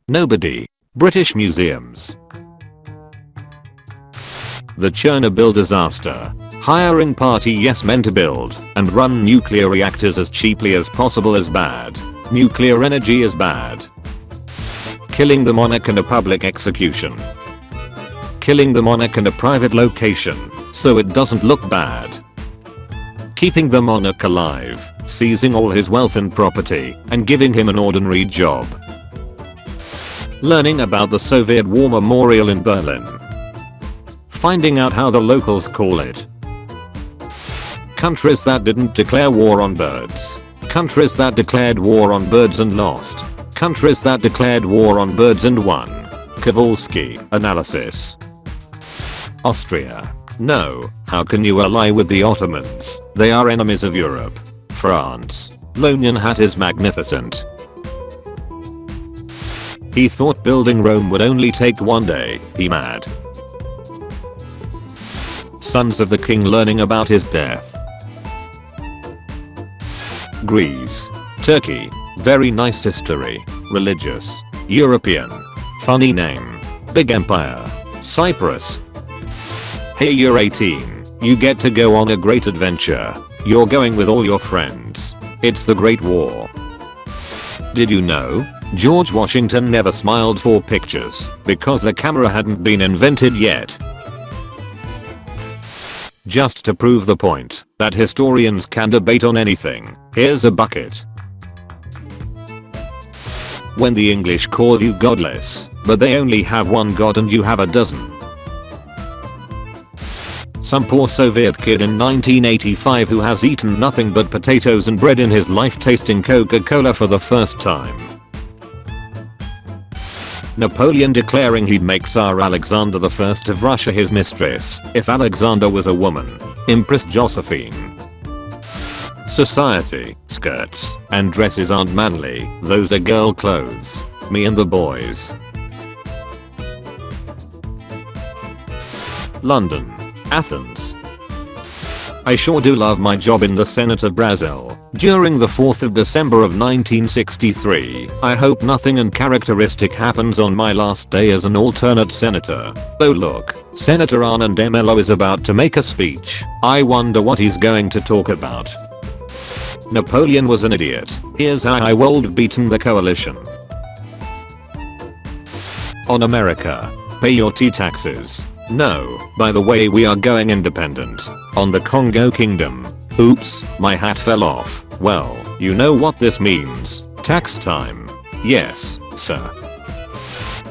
Nobody. British museums. The Chernobyl disaster. Hiring party yes men to build and run nuclear reactors as cheaply as possible is bad. Nuclear energy is bad. Killing the monarch and a public execution. Killing the monarch in a private location so it doesn't look bad. Keeping the monarch alive, seizing all his wealth and property, and giving him an ordinary job. Learning about the Soviet War Memorial in Berlin. Finding out how the locals call it. Countries that didn't declare war on birds. Countries that declared war on birds and lost. Countries that declared war on birds and won. Kowalski analysis. Austria. No, how can you ally with the Ottomans? They are enemies of Europe. France. Lonian hat is magnificent. He thought building Rome would only take one day, he mad. Sons of the king learning about his death. Greece. Turkey. Very nice history. Religious. European. Funny name. Big empire. Cyprus. Hey, you're 18. You get to go on a great adventure. You're going with all your friends. It's the Great War. Did you know? George Washington never smiled for pictures because the camera hadn't been invented yet. Just to prove the point that historians can debate on anything, here's a bucket. When the English call you godless, but they only have one god and you have a dozen. Some poor Soviet kid in 1985 who has eaten nothing but potatoes and bread in his life tasting Coca-Cola for the first time. Napoleon declaring he'd make Tsar Alexander I of Russia his mistress if Alexander was a woman. Empress Josephine. Society, skirts, and dresses aren't manly, those are girl clothes. Me and the boys. London. Athens. I sure do love my job in the Senate of Brazil. During the 4th of December of 1963, I hope nothing uncharacteristic happens on my last day as an alternate senator. Oh look, Senator Anand de Mello is about to make a speech. I wonder what he's going to talk about. Napoleon was an idiot. Here's how I would have beaten the coalition. On America. Pay your tea taxes. No, by the way we are going independent. On the Congo Kingdom. Oops, my hat fell off. Well, you know what this means. Tax time. Yes, sir.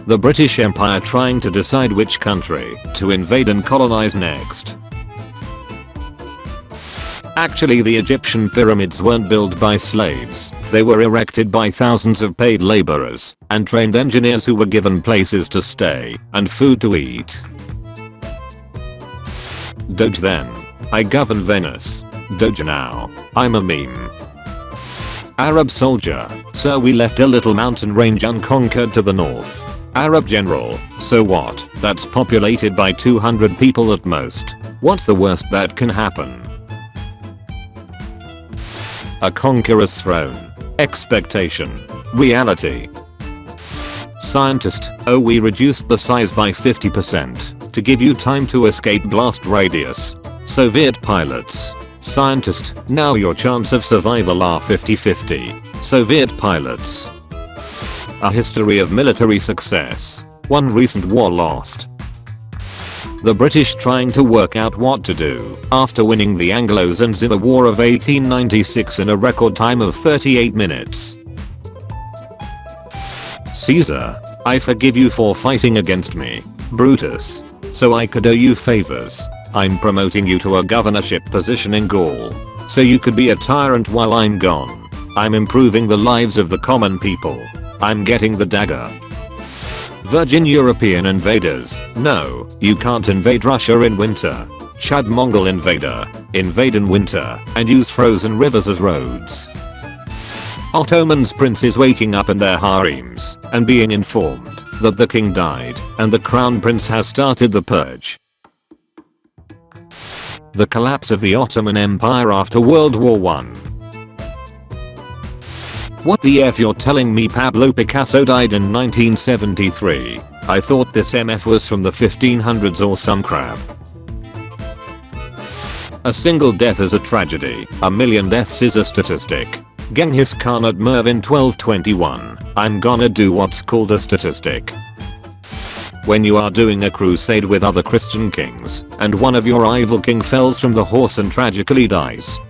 The British Empire trying to decide which country to invade and colonize next. Actually, the Egyptian pyramids weren't built by slaves. They were erected by thousands of paid laborers and trained engineers who were given places to stay and food to eat. Doge then. I govern Venice. Doge now. I'm a meme. Arab soldier. Sir, we left a little mountain range unconquered to the north. Arab general. So what? That's populated by 200 people at most. What's the worst that can happen? A conqueror's throne. Expectation. Reality. Scientist. Oh, we reduced the size by 50% to give you time to escape blast radius. Soviet pilots. Scientist. Now your chance of survival are 50-50. Soviet pilots. A history of military success. One recent war lost. The British trying to work out what to do after winning the Anglo-Zanzibar in the War of 1896 in a record time of 38 minutes. Caesar. I forgive you for fighting against me, Brutus. So I could owe you favors. I'm promoting you to a governorship position in Gaul. So you could be a tyrant while I'm gone. I'm improving the lives of the common people. I'm getting the dagger. Virgin European invaders. No, you can't invade Russia in winter. Chad Mongol invader. Invade in winter and use frozen rivers as roads. Ottoman's princes waking up in their harems and being informed that the king died and the crown prince has started the purge. The collapse of the Ottoman Empire after World War I. What the F you're telling me Pablo Picasso died in 1973? I thought this MF was from the 1500s or some crap. A single death is a tragedy, a million deaths is a statistic. Genghis Khan at Merv in 1221, I'm gonna do what's called a statistic. When you are doing a crusade with other Christian kings, and one of your rival king falls from the horse and tragically dies.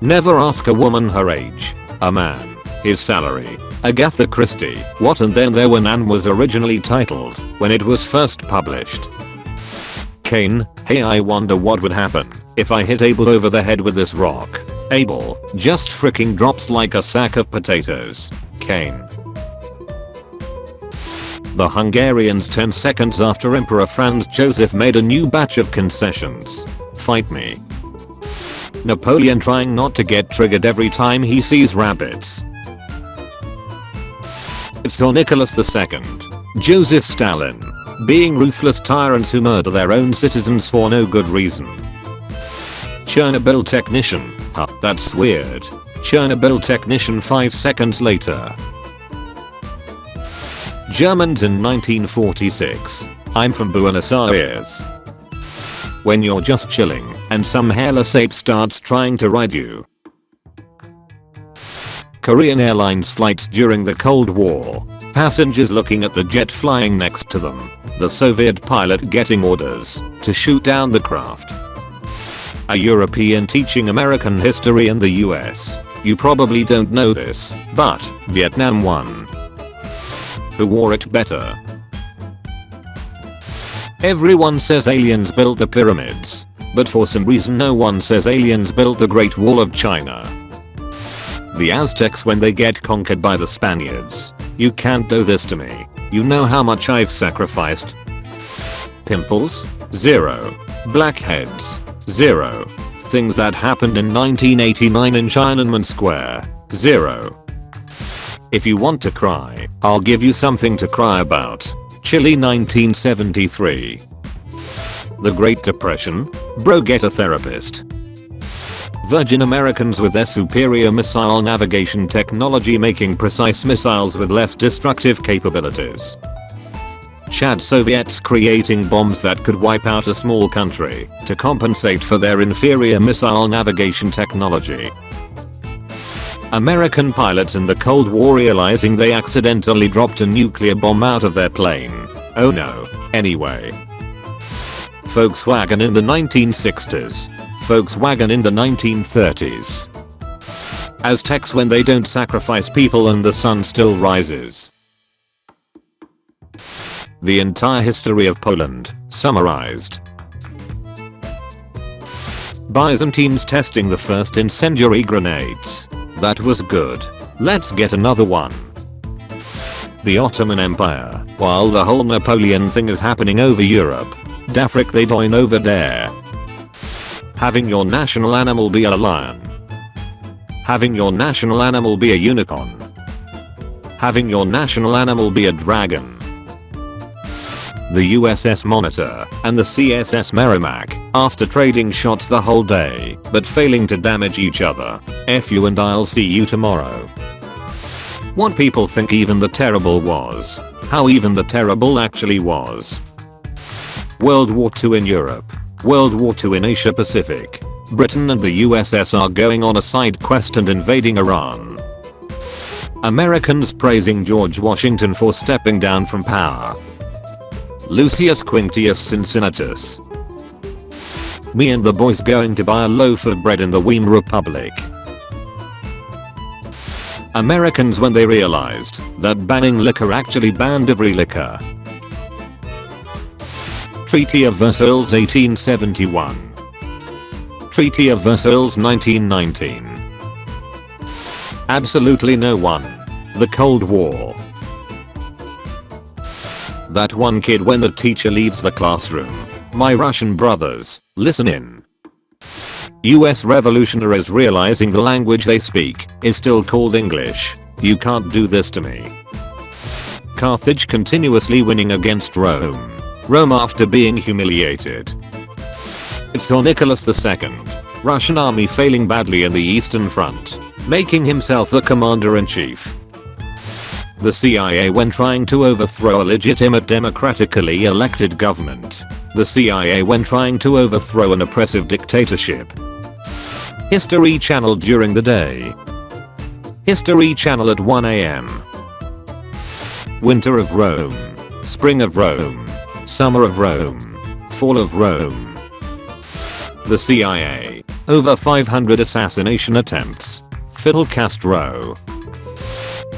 Never ask a woman her age, a man, his salary. Agatha Christie, What and Then There When Anne was originally titled, when it was first published. Cain, hey I wonder what would happen if I hit Abel over the head with this rock. Abel, just freaking drops like a sack of potatoes. Cain. The Hungarians 10 seconds after Emperor Franz Joseph made a new batch of concessions. Fight me. Napoleon trying not to get triggered every time he sees rabbits. Tsar Nicholas II. Joseph Stalin. Being ruthless tyrants who murder their own citizens for no good reason. Chernobyl technician. Huh, that's weird. Chernobyl technician 5 seconds later. Germans in 1946. I'm from Buenos Aires. When you're just chilling and some hairless ape starts trying to ride you. Korean Airlines flights during the Cold War. Passengers looking at the jet flying next to them. The Soviet pilot getting orders to shoot down the craft. A European teaching American history in the US. You probably don't know this, but Vietnam won. Who wore it better? Everyone says aliens built the pyramids, but for some reason no one says aliens built the Great Wall of China. The Aztecs when they get conquered by the Spaniards. You can't do this to me. You know how much I've sacrificed. Pimples? 0. Blackheads? 0. Things that happened in 1989 in Tiananmen Square? 0. If you want to cry, I'll give you something to cry about. Chile 1973. The Great Depression? Bro, get a therapist. Virgin Americans with their superior missile navigation technology making precise missiles with less destructive capabilities. Chad Soviets creating bombs that could wipe out a small country to compensate for their inferior missile navigation technology. American pilots in the Cold War realizing they accidentally dropped a nuclear bomb out of their plane. Oh no. Anyway. Volkswagen in the 1960s. Volkswagen in the 1930s. Aztecs when they don't sacrifice people and the sun still rises. The entire history of Poland, summarized. Byzantines testing the first incendiary grenades. That was good. Let's get another one. The Ottoman Empire, while the whole Napoleon thing is happening over Europe. D'Afrique they doin over there. Having your national animal be a lion. Having your national animal be a unicorn. Having your national animal be a dragon. The USS Monitor and the CSS Merrimack, after trading shots the whole day, but failing to damage each other. F you and I'll see you tomorrow. What people think Even the Terrible was. How Even the Terrible actually was. World War II in Europe. World War II in Asia Pacific. Britain and the USSR going on a side quest and invading Iran. Americans praising George Washington for stepping down from power. Lucius Quinctius Cincinnatus. Me and the boys going to buy a loaf of bread in the Weimar Republic. Americans when they realized that banning liquor actually banned every liquor. Treaty of Versailles 1871. Treaty of Versailles 1919. Absolutely no one. The Cold War. That one kid when the teacher leaves the classroom. My Russian brothers, listen in. US revolutionaries realizing the language they speak is still called English. You can't do this to me. Carthage continuously winning against Rome. Rome after being humiliated. Tsar Nicholas II. Russian army failing badly in the Eastern Front. making himself the commander-in-chief. The CIA when trying to overthrow a legitimate democratically elected government. The CIA when trying to overthrow an oppressive dictatorship. History Channel during the day. History Channel at 1 AM. Winter of Rome. Spring of Rome. Summer of Rome. Fall of Rome. The CIA. Over 500 assassination attempts. Fidel Castro.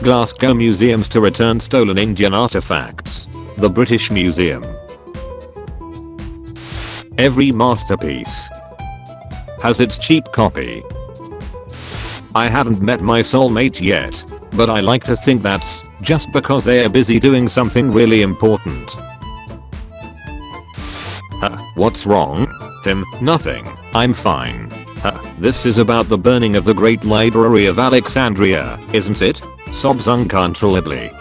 Glasgow museums to return stolen Indian artifacts. The British Museum. Every masterpiece has its cheap copy. I haven't met my soulmate yet, but I like to think that's just because they are busy doing something really important. What's wrong? Nothing. I'm fine. This is about the burning of the Great Library of Alexandria, isn't it? Sobs uncontrollably.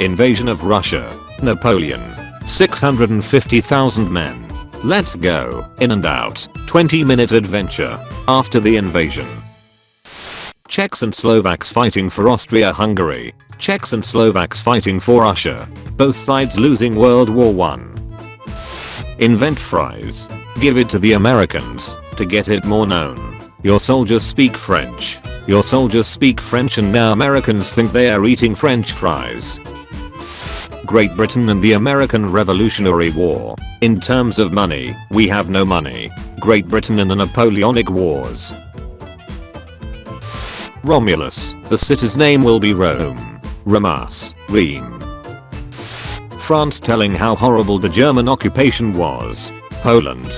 Invasion of Russia. Napoleon. 650,000 men. Let's go. In and out. 20-minute adventure. After the invasion. Czechs and Slovaks fighting for Austria-Hungary. Czechs and Slovaks fighting for Russia. Both sides losing World War I. Invent fries. Give it to the Americans to get it more known. Your soldiers speak French. Your soldiers speak French and now Americans think they are eating French fries. Great Britain and the American Revolutionary War. In terms of money, we have no money. Great Britain in the Napoleonic Wars. Romulus. The city's name will be Rome. Remus. Rheims. France telling how horrible the German occupation was. Poland.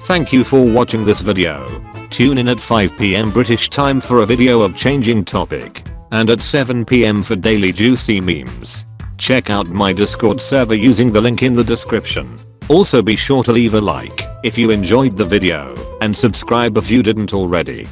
Thank you for watching this video. Tune in at 5 PM British time for a video of changing topic. And at 7 PM for daily juicy memes. Check out my Discord server using the link in the description. Also be sure to leave a like if you enjoyed the video and subscribe if you didn't already.